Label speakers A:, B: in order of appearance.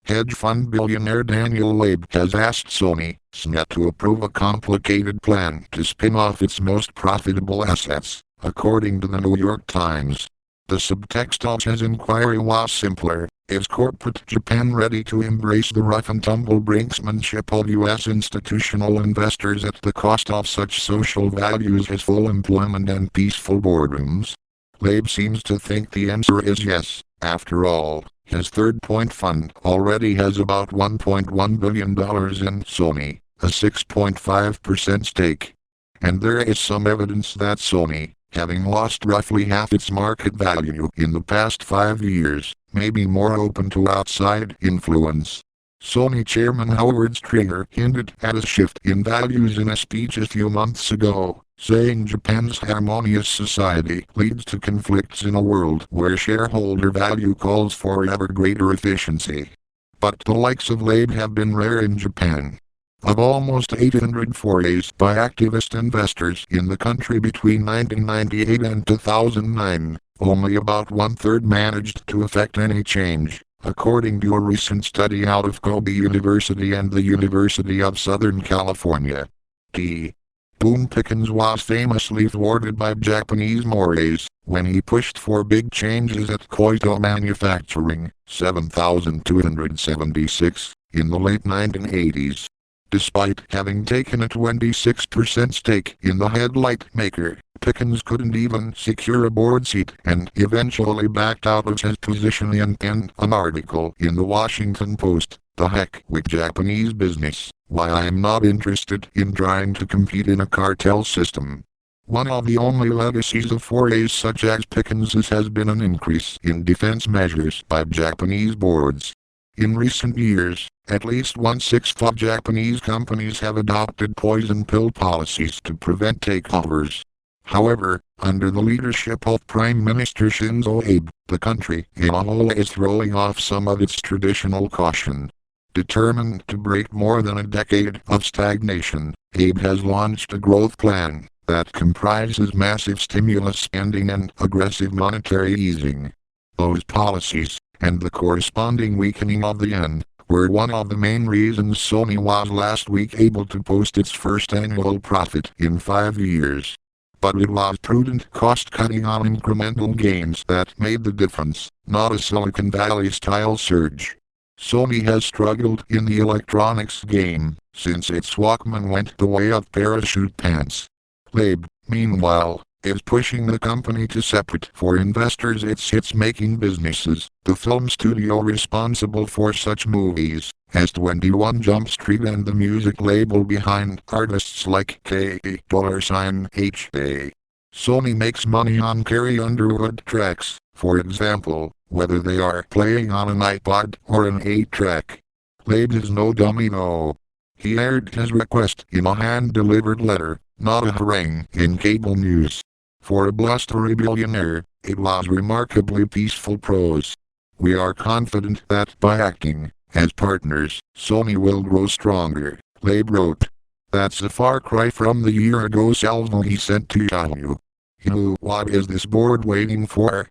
A: hedge fund billionaire Daniel Loeb has asked Sony to approve a complicated plan to spin off its most profitable assets, according to the New York Times. The subtext of his inquiry was simpler: is corporate Japan ready to embrace the rough-and-tumble brinksmanship of U.S. institutional investors at the cost of such social values as full employment and peaceful boardrooms? Loeb seems to think the answer is yes. After all, his Third Point fund already has about $1.1 billion in Sony, a 6.5% stake. And there is some evidence that Sony, having lost roughly half its market value in the past 5 years, may be more open to outside influence. Sony chairman Howard Stringer hinted at a shift in values in a speech a few months ago, saying Japan's harmonious society leads to conflicts in a world where shareholder value calls for ever greater efficiency. But the likes of Loeb have been rare in Japan. Of almost 800 forays by activist investors in the country between 1998 and 2009, only about one-third managed to effect any change, according to a recent study out of Kobe University and the University of Southern California. Boone Pickens was famously thwarted by Japanese mores when he pushed for big changes at Koito Manufacturing, 7276, in the late 1980s. Despite having taken a 26% stake in the headlight maker, Pickens couldn't even secure a board seat and eventually backed out of his position in an article in the Washington Post. The heck with Japanese business, why I'm not interested in trying to compete in a cartel system. One of the only legacies of forays such as Pickens's has been an increase in defense measures by Japanese boards. In recent years, at least 1/6 of Japanese companies have adopted poison pill policies to prevent takeovers. However, under the leadership of Prime Minister Shinzo Abe, the country as a whole is throwing off some of its traditional caution. Determined to break more than a decade of stagnation, Abe has launched a growth plan that comprises massive stimulus spending and aggressive monetary easing. Those policies, and the corresponding weakening of the yen, were one of the main reasons Sony was last week able to post its first annual profit in 5 years. But it was prudent cost-cutting on incremental gains that made the difference, not a Silicon Valley-style surge. Sony has struggled in the electronics game since its Walkman went the way of parachute pants. Loeb, meanwhile, is pushing the company to separate for investors its hits-making businesses, the film studio responsible for such movies as 21 Jump Street and the music label behind artists like K$HA. Sony makes money on Carrie Underwood tracks, for example, whether they are playing on an iPod or an 8-track. Loeb is no dummy, no. He aired his request in a hand-delivered letter, not a harangue in cable news. For a blustery billionaire, it was remarkably peaceful prose. We are confident that by acting as partners, Sony will grow stronger, Loeb wrote. That's a far cry from the year ago salvo he sent to Yahoo. What is this board waiting for?